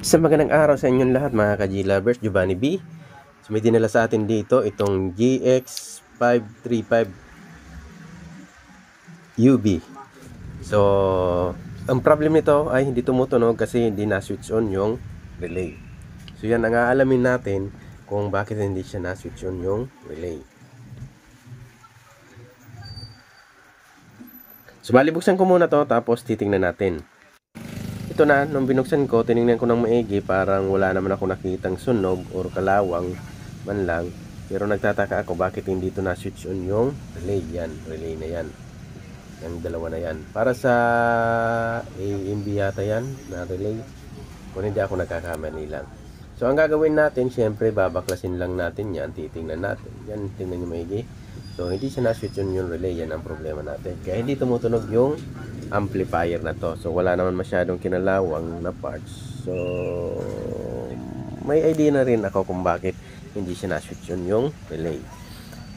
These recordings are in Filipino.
Sa magandang araw sa inyong lahat mga ka-G lovers, Giovanni B. So may dinala sa atin dito itong GX535UB. So ang problem nito ay hindi tumutunog kasi hindi na-switch on yung relay. So yan ang aalamin natin kung bakit hindi siya na-switch on yung relay. So buksan ko muna to tapos titingnan natin. Ito na, nung binuksan ko, tinignan ko ng maigi, parang wala naman ako nakitang sunog or kalawang man lang. Pero nagtataka ako bakit hindi ito na-switch on yung relay. Yan, relay na yan. Yung dalawa na yan. Para sa AMB yata yan, na relay. Kung hindi ako nagkakamali lang. So ang gagawin natin, syempre babaklasin lang natin yan. Titingnan natin. Yan, tingnan nyo maigi. So hindi siya na-switch on yung relay. Yan ang problema natin. Kaya hindi tumutunog yung amplifier na to. So wala naman masyadong kinalawang na parts. So may idea na rin ako kung bakit hindi siya na-switch on yung relay.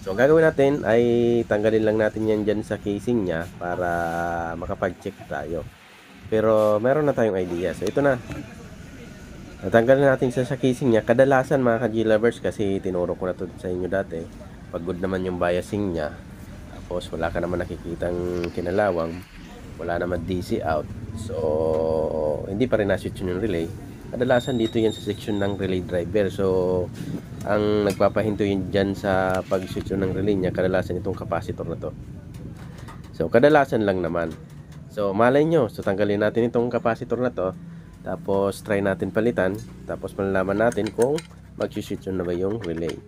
So ang gagawin natin ay tanggalin lang natin yan dyan sa casing nya para makapag-check tayo. Pero meron na tayong idea. So ito na. Natanggalin natin sa casing nya. Kadalasan mga ka-G lovers, kasi tinuro ko na to sa inyo dati, pag good naman yung biasing nya, tapos wala ka naman nakikitang kinalawang, wala naman DC out, so hindi pa rin na-switch yung relay. Kadalasan dito yan sa section ng relay driver. So ang nagpapahinto yun dyan sa pag-switch ng relay nya, kadalasan itong capacitor na to. So kadalasan lang naman. So malay nyo, so tanggalin natin itong capacitor na to, tapos try natin palitan, tapos malalaman natin kung mag-switch na ba yung relay.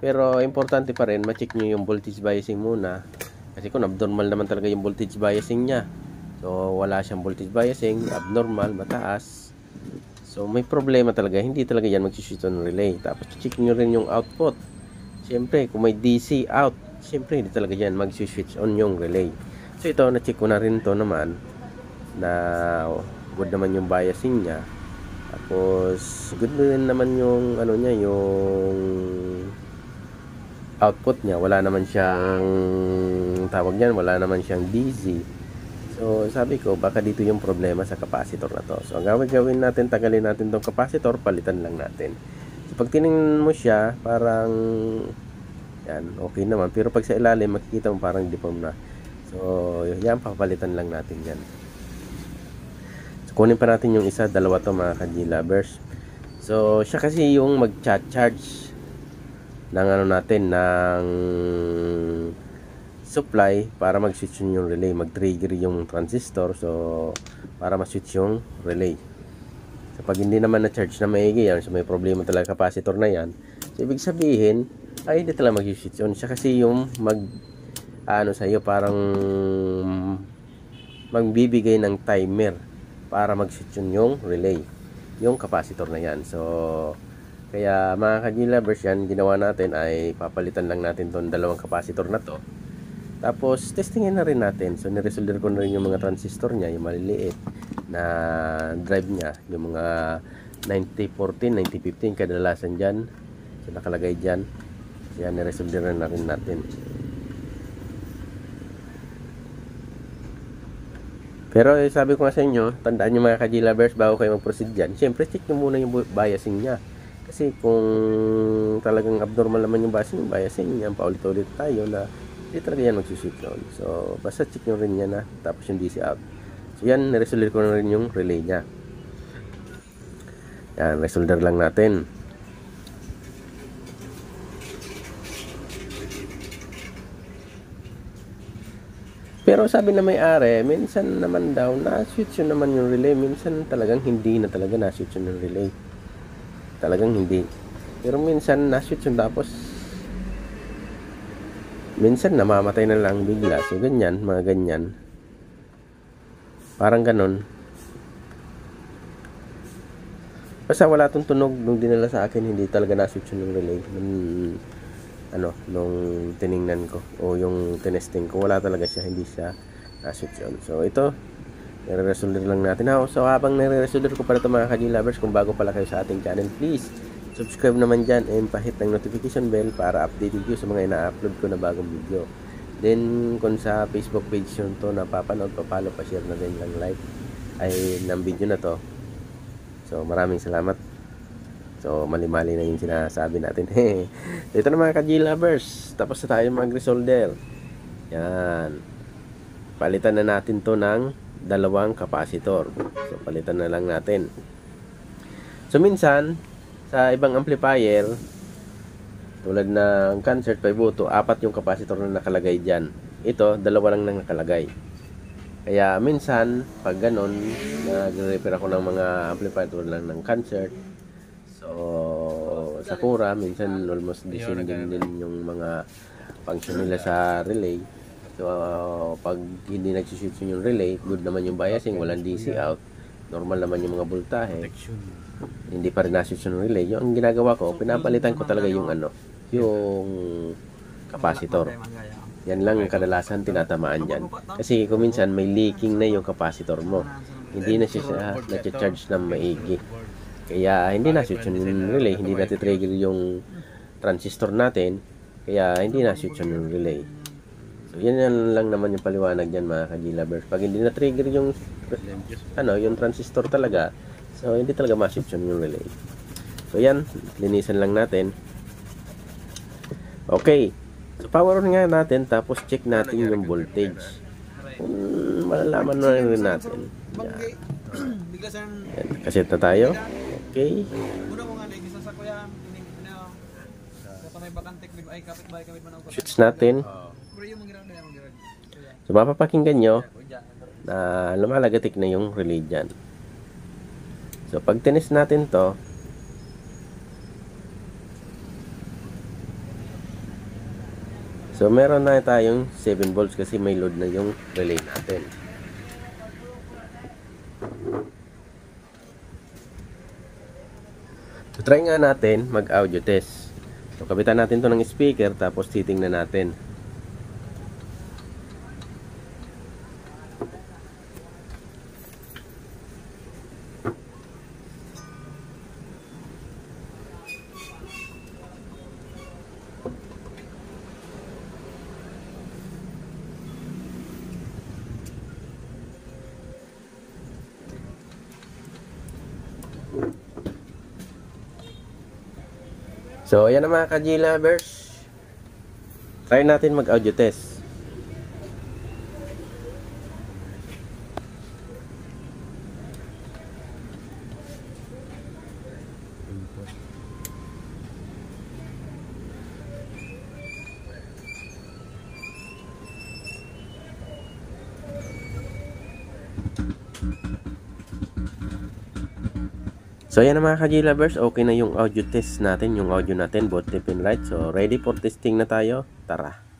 Pero importante pa rin, ma-check nyo yung voltage biasing muna, kasi kung abnormal naman talaga yung voltage biasing nya, so wala siyang voltage biasing, abnormal, mataas, so may problema talaga, hindi talaga yan mag-switch on relay. Tapos check nyo rin yung output. Siyempre kung may DC out, siyempre hindi talaga yan mag-switch on yung relay. So ito, na-check ko na rin to naman, na good naman yung biasing nya, tapos good din naman yung ano nya, yung output niya, wala naman siyang tawag niyan, wala naman siyang DC. So sabi ko baka dito yung problema sa capacitor na to. So ang gawin natin, tagalin natin tong capacitor, palitan lang natin. So pag tiningnan mo siya, parang yan, okay naman, pero pag sa ilalim makikita mo parang deform na. So yan, papalitan lang natin yan. So kunin pa natin yung isa, dalawa to mga ka-G lovers. So siya kasi yung mag-charge ng ano natin, ng supply para mag-switch yung relay, mag-trigger yung transistor, so para ma-switch yung relay. So pag hindi naman na-charge na maigi yan, so may problema talaga capacitor na yan, so ibig sabihin ay hindi talaga mag-switch on siya, kasi yung ano sa iyo, parang magbibigay ng timer para mag-switch on yung relay, yung capacitor na yan. So kaya mga ka-G lovers, yan ginawa natin ay papalitan lang natin tong dalawang capacitor na to. Tapos testingin na rin natin. So niresolder ko na rin yung mga transistor niya, yung maliliit na drive niya, yung mga 9014, 9015 kadalasan dyan. So nakalagay dyan. So yan, niresolder na rin natin. Pero sabi ko nga sa inyo, tandaan nyo mga ka-G lovers, bago kayo mag-proceed dyan, syempre check nyo muna yung biasing niya. Kasi kung talagang abnormal naman yung biasing yan, paulit-ulit tayo na hindi talaga yan mag-switch on. So basta check nyo rin yan, tapos yung DC out. So yan, niresolder ko na rin yung relay nya. Yan, resolder lang natin. Pero sabi na may-ari, minsan naman daw na-switch yun naman yung relay, minsan talagang hindi na talaga na-switch yun yung relay. Talagang hindi. Pero minsan na-switch yun, tapos minsan namamatay na lang bigla. So ganyan, mga ganyan, parang ganon. Basta wala tong tunog nung dinala sa akin, hindi talaga na-switch yun yung relay nung tiningnan ko o yung tinesting ko, wala talaga siya, hindi siya na-switch on. So ito, nire-resolder lang natin. So habang nire-resolder ko pala ito mga ka-G lovers, kung bago pala kayo sa ating channel, please subscribe naman dyan and pahit ng notification bell para updated kayo sa mga ina-upload ko na bagong video. Then kung sa Facebook page nyo to napapanood, pa-follow, pa-share na din lang, like ay ng video na to. So So maraming salamat. So mali-mali na yung sinasabi natin. So, ito na mga ka-G-lovers, tapos na tayo mag-resolder. Yan, palitan na natin to ng dalawang capacitor. So palitan na lang natin. So minsan sa ibang amplifier tulad ng Concert 502, 4 yung capacitor na nakalagay dyan. Ito, 2 lang nang nakalagay. Kaya minsan pag ganon, nagre-repair ako ng mga amplifier tulad lang ng Concert, so Sakura, minsan almost the same din yung mga function nila sa relay. So pag hindi nagsiswitch yung relay, good naman yung biasing, walang DC out, normal naman yung mga voltahe, hindi pa rin naswitch yung relay. Yung ginagawa ko, pinapalitan ko talaga yung yung capacitor. Yan lang yung kadalasan tinatamaan dyan. Kasi kung minsan may leaking na yung capacitor mo, hindi na siya na-charge ng maigi. Kaya hindi na-switch yung relay, hindi na-trigger yung transistor natin, kaya hindi na-switch yung relay. So yan lang naman yung paliwanag dyan mga ka-G-lovers. Pag hindi na-trigger yung yung transistor talaga, so hindi talaga ma-switch yung relay. So yan, linisan lang natin. Okay, so power on nga natin, tapos check natin yung voltage. Kung malalaman na rin natin. Yan, kaset na tayo. Okay. Shoots natin. So mapapakinggan nyo na lumalagatik na yung relay dyan. So pag tinis natin to, so meron na tayong 7 volts kasi may load na yung relay natin. So try nga natin mag audio test. So kabitan natin to ng speaker, tapos titingnan natin. So ayan na mga ka-G-lovers, try natin mag audio test. So ayan na mga ka-G-lovers, okay na yung audio test natin, yung audio natin, both left and right. So ready for testing na tayo, tara.